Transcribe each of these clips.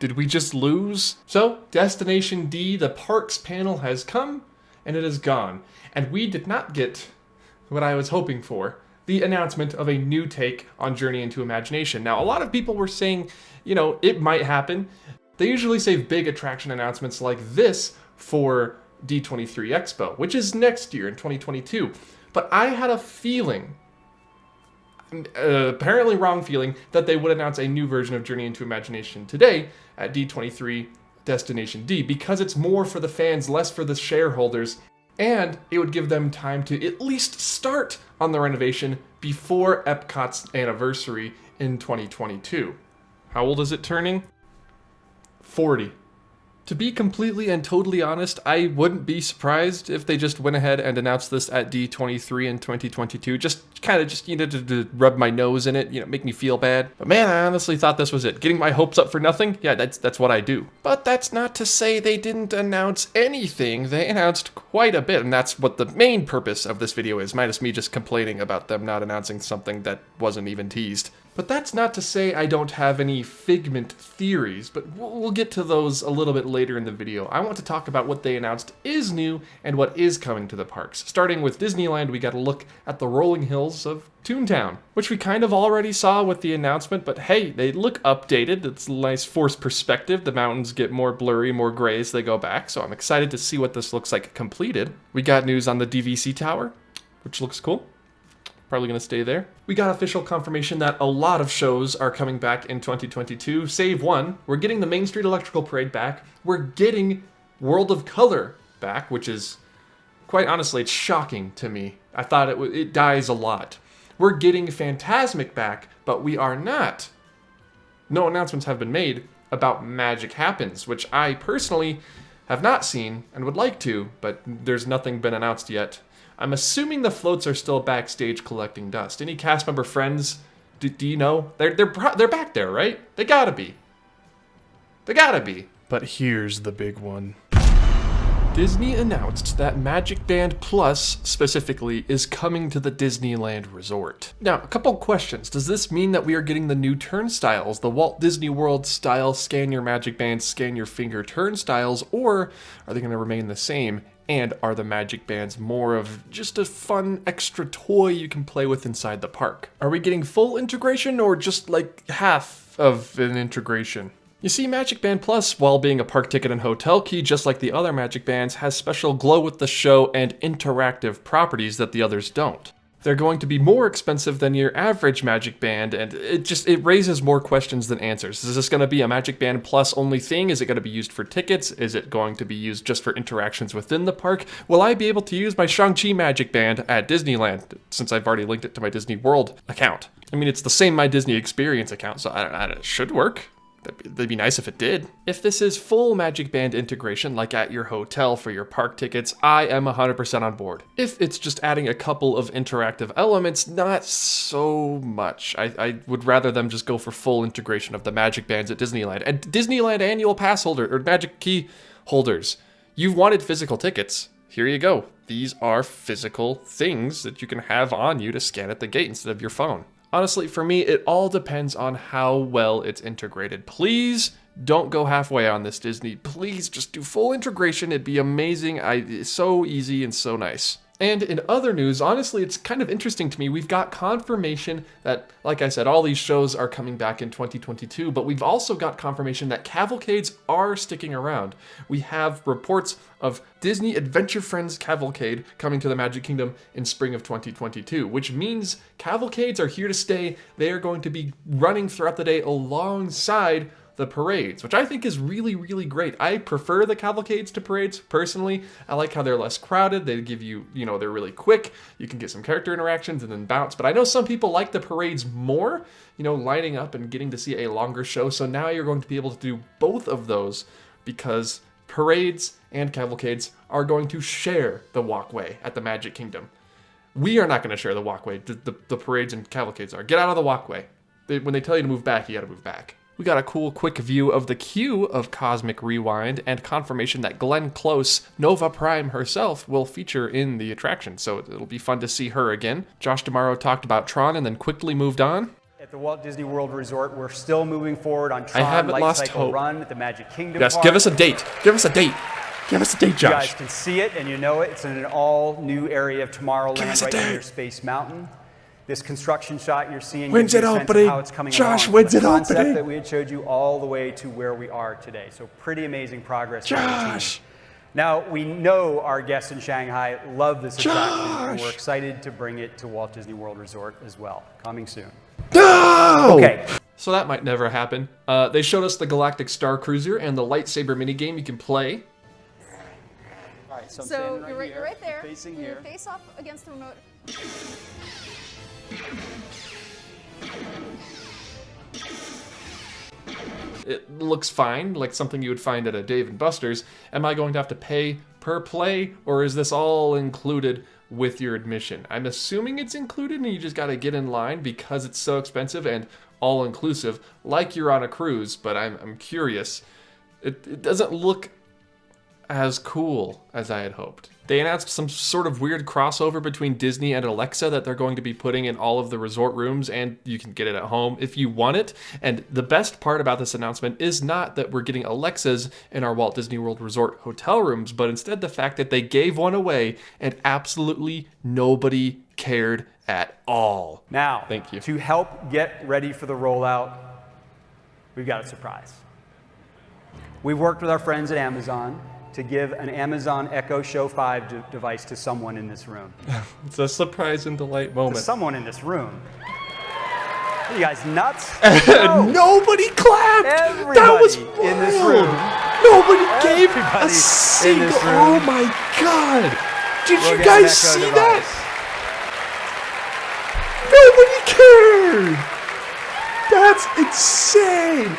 Did we just lose? So, Destination D, the parks panel has come, and it is gone. And we did not get what I was hoping for, the announcement of a new take on Journey into Imagination. Now, a lot of people were saying, it might happen. They usually save big attraction announcements like this for D23 Expo, which is next year in 2022. But I had a feeling, apparently wrong feeling, that they would announce a new version of Journey into Imagination today at D23 Destination D, because it's more for the fans, less for the shareholders, and it would give them time to at least start on the renovation before Epcot's anniversary in 2022. How old is it turning? 40. To be completely and totally honest, I wouldn't be surprised if they just went ahead and announced this at D23 in 2022. Just to rub my nose in it, make me feel bad. But man, I honestly thought this was it. Getting my hopes up for nothing? Yeah, that's what I do. But that's not to say they didn't announce anything. They announced quite a bit, and that's what the main purpose of this video is, minus me just complaining about them not announcing something that wasn't even teased. But that's not to say I don't have any Figment theories, but we'll get to those a little bit later in the video. I want to talk about what they announced is new and what is coming to the parks. Starting with Disneyland, we got a look at the rolling hills of Toontown, which we kind of already saw with the announcement, but hey, they look updated. It's a nice forced perspective. The mountains get more blurry, more gray as they go back, so I'm excited to see what this looks like completed. We got news on the DVC tower, which looks cool. Probably going to stay there. We got official confirmation that a lot of shows are coming back in 2022, save one. We're getting the Main Street Electrical Parade back. We're getting World of Color back, which is, quite honestly, it's shocking to me. I thought it dies a lot. We're getting Fantasmic back, but we are not. No announcements have been made about Magic Happens, which I personally have not seen and would like to, but there's nothing been announced yet. I'm assuming the floats are still backstage collecting dust. Any cast member friends? Do you know? They're back there, right? They gotta be. They gotta be. But here's the big one. Disney announced that Magic Band Plus, specifically, is coming to the Disneyland Resort. Now, a couple questions. Does this mean that we are getting the new turnstiles, the Walt Disney World style scan your Magic Band, scan your finger turnstiles, or are they going to remain the same? And are the Magic Bands more of just a fun extra toy you can play with inside the park? Are we getting full integration or just like half of an integration? You see, Magic Band Plus, while being a park ticket and hotel key just like the other Magic Bands, has special glow with the show and interactive properties that the others don't. They're going to be more expensive than your average Magic Band, and it raises more questions than answers. Is this going to be a Magic Band Plus only thing? Is it going to be used for tickets? Is it going to be used just for interactions within the park? Will I be able to use my Shang-Chi Magic Band at Disneyland, since I've already linked it to my Disney World account? I mean, it's the same My Disney Experience account, so it should work. That'd be nice if it did. If this is full Magic Band integration, like at your hotel for your park tickets, I am 100% on board. If it's just adding a couple of interactive elements, not so much. I would rather them just go for full integration of the Magic Bands at Disneyland. And Disneyland annual pass holder, or Magic Key holders, you've wanted physical tickets. Here you go. These are physical things that you can have on you to scan at the gate instead of your phone. Honestly, for me, it all depends on how well it's integrated. Please don't go halfway on this, Disney. Please just do full integration. It'd be amazing. It's so easy and so nice. And in other news, honestly, it's kind of interesting to me. We've got confirmation that, like I said, all these shows are coming back in 2022, but we've also got confirmation that cavalcades are sticking around. We have reports of Disney Adventure Friends Cavalcade coming to the Magic Kingdom in spring of 2022, which means cavalcades are here to stay. They are going to be running throughout the day alongside the parades, which I think is really, really great. I prefer the cavalcades to parades, personally. I like how they're less crowded. They give you, they're really quick. You can get some character interactions and then bounce. But I know some people like the parades more, lining up and getting to see a longer show. So now you're going to be able to do both of those because parades and cavalcades are going to share the walkway at the Magic Kingdom. We are not going to share the walkway. The parades and cavalcades are. Get out of the walkway. When they tell you to move back, you got to move back. We got a cool quick view of the queue of Cosmic Rewind and confirmation that Glenn Close, Nova Prime herself, will feature in the attraction, so it'll be fun to see her again. Josh D'Amaro talked about Tron and then quickly moved on. At the Walt Disney World Resort, we're still moving forward on I Tron haven't Light lost Cycle hope. Run at the Magic Kingdom Yes, Park. give us a date. Give us a date. Give us a date, You guys Josh. can see it, and you know it. It's in an all-new area of Give Tomorrowland us a right date. near Space Mountain. This construction shot you're seeing When's gives you it a sense opening? of how it's coming Josh, along. when's The it concept opening? that we had showed you all the way to where we are today. So pretty amazing progress. by the team. Josh. Now, we know our guests in Shanghai love this attraction, and we're Josh. excited to bring it to Walt Disney World Resort as well. Coming soon. No! Okay. So that might never happen. They showed us the Galactic Star Cruiser and the lightsaber minigame you can play. All right, so I'm So standing you're here, right there. facing You here. face off against the remote. It looks fine, like something you would find at a Dave & Buster's. Am I going to have to pay per play, or is this all included with your admission? I'm assuming it's included and you just gotta get in line because it's so expensive and all-inclusive, like you're on a cruise, but I'm curious. It doesn't look as cool as I had hoped. They announced some sort of weird crossover between Disney and Alexa that they're going to be putting in all of the resort rooms, and you can get it at home if you want it. And the best part about this announcement is not that we're getting Alexas in our Walt Disney World Resort hotel rooms, but instead the fact that they gave one away and absolutely nobody cared at all. Now, Thank you. to help get ready for the rollout, we've got a surprise. We've worked with our friends at Amazon to give an Amazon Echo Show 5 device to someone in this room. It's a surprise and delight To moment. someone in this room. Are you guys nuts? No. Nobody clapped! Everybody That was in this wild. room. Nobody gave Everybody a in single. this room. Oh my god! Did We'll you get an guys Echo see device. that? Nobody cared! That's insane!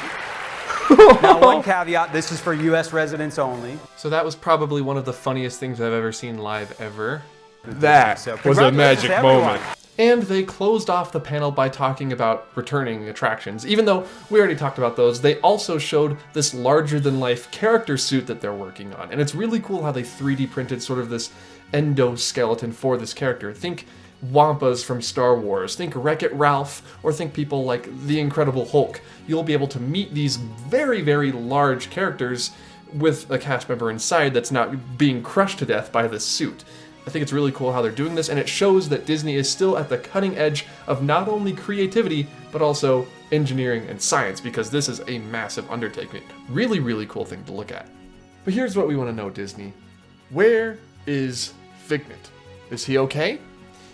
Now, one caveat, this is for US residents only. So that was probably one of the funniest things I've ever seen live ever. That So was a congratulations magic to everyone. moment. And they closed off the panel by talking about returning attractions. Even though we already talked about those, they also showed this larger-than-life character suit that they're working on. And it's really cool how they 3D printed sort of this endoskeleton for this character. Think Wampas from Star Wars, think Wreck-It Ralph, or think people like the Incredible Hulk. You'll be able to meet these very, very large characters with a cast member inside that's not being crushed to death by this suit. I think it's really cool how they're doing this, and it shows that Disney is still at the cutting edge of not only creativity, but also engineering and science, because this is a massive undertaking. Really, really cool thing to look at. But here's what we want to know, Disney. Where is Figment? Is he okay?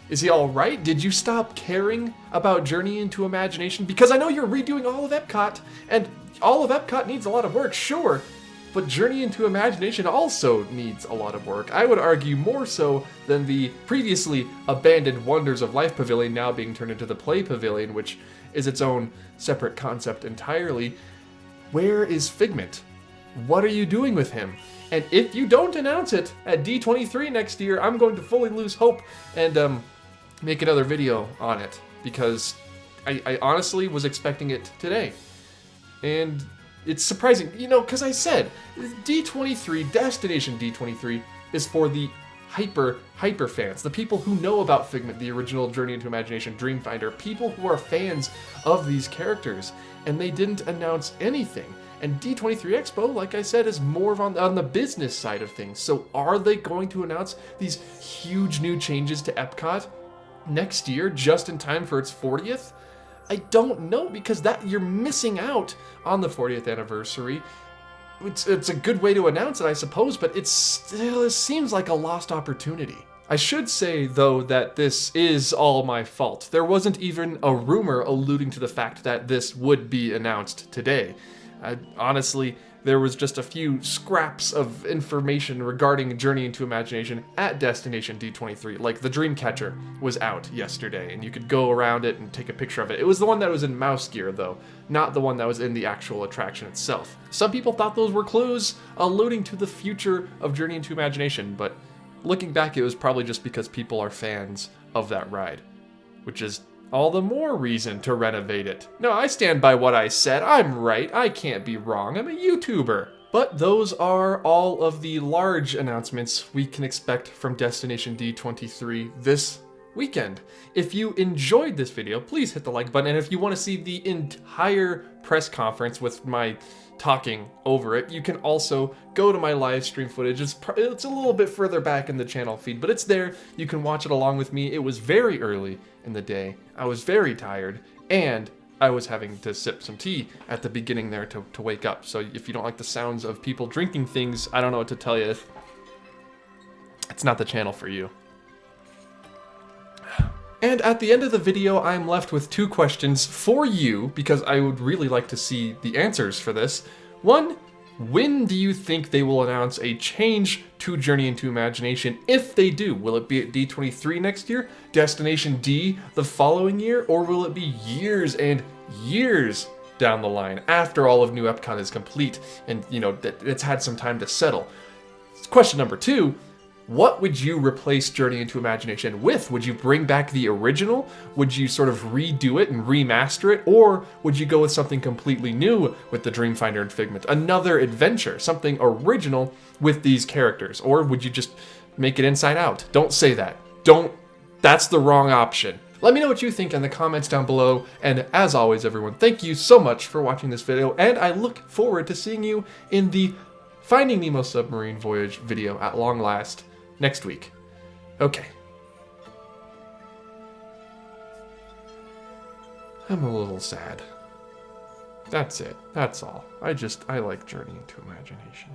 Is he alright? Did you stop caring about Journey into Imagination? Because I know you're redoing all of Epcot, and all of Epcot needs a lot of work, sure, but Journey into Imagination also needs a lot of work. I would argue more so than the previously abandoned Wonders of Life Pavilion now being turned into the Play Pavilion, which is its own separate concept entirely. Where is Figment? What are you doing with him? And if you don't announce it at D23 next year, I'm going to fully lose hope and make another video on it, because I honestly was expecting it today. And it's surprising, you know, because I said D23, Destination D23, is for the hyper fans, the people who know about Figment, the original Journey into Imagination Dreamfinder, people who are fans of these characters, and they didn't announce anything. And D23 Expo, like I said, is more on the business side of things. So are they going to announce these huge new changes to Epcot next year, just in time for its 40th? I don't know, because that you're missing out on the 40th anniversary. It's a good way to announce it, I suppose, but it seems like a lost opportunity. I should say, though, that this is all my fault. There wasn't even a rumor alluding to the fact that this would be announced today. Honestly, there was just a few scraps of information regarding Journey into Imagination at Destination D23. Like, the Dreamcatcher was out yesterday, and you could go around it and take a picture of it. It was the one that was in mouse gear, though, not the one that was in the actual attraction itself. Some people thought those were clues alluding to the future of Journey into Imagination, but looking back, it was probably just because people are fans of that ride, which is all the more reason to renovate it. No, I stand by what I said. I'm right. I can't be wrong. I'm a YouTuber. But those are all of the large announcements we can expect from Destination D23 this weekend. If you enjoyed this video, please hit the like button. And if you want to see the entire press conference with my talking over it, you can also go to my live stream footage. It's a little bit further back in the channel feed, but it's there. You can watch it along with me. It was very early in the day. I was very tired, and I was having to sip some tea at the beginning there to wake up. So if you don't like the sounds of people drinking things, I don't know what to tell you. It's not the channel for you. And at the end of the video, I'm left with 2 questions for you, because I would really like to see the answers for this. One, when do you think they will announce a change to Journey into Imagination? If they do, will it be at D23 next year, Destination D the following year, or will it be years and years down the line after all of New Epcot is complete and, you know, that it's had some time to settle? Question number 2. What would you replace Journey into Imagination with? Would you bring back the original? Would you sort of redo it and remaster it? Or would you go with something completely new with the Dreamfinder and Figment? Another adventure, something original with these characters? Or would you just make it Inside Out? Don't say that. That's the wrong option. Let me know what you think in the comments down below. And as always, everyone, thank you so much for watching this video. And I look forward to seeing you in the Finding Nemo Submarine Voyage video at long last next week. Okay. I'm a little sad. That's it. That's all. I like Journey into Imagination.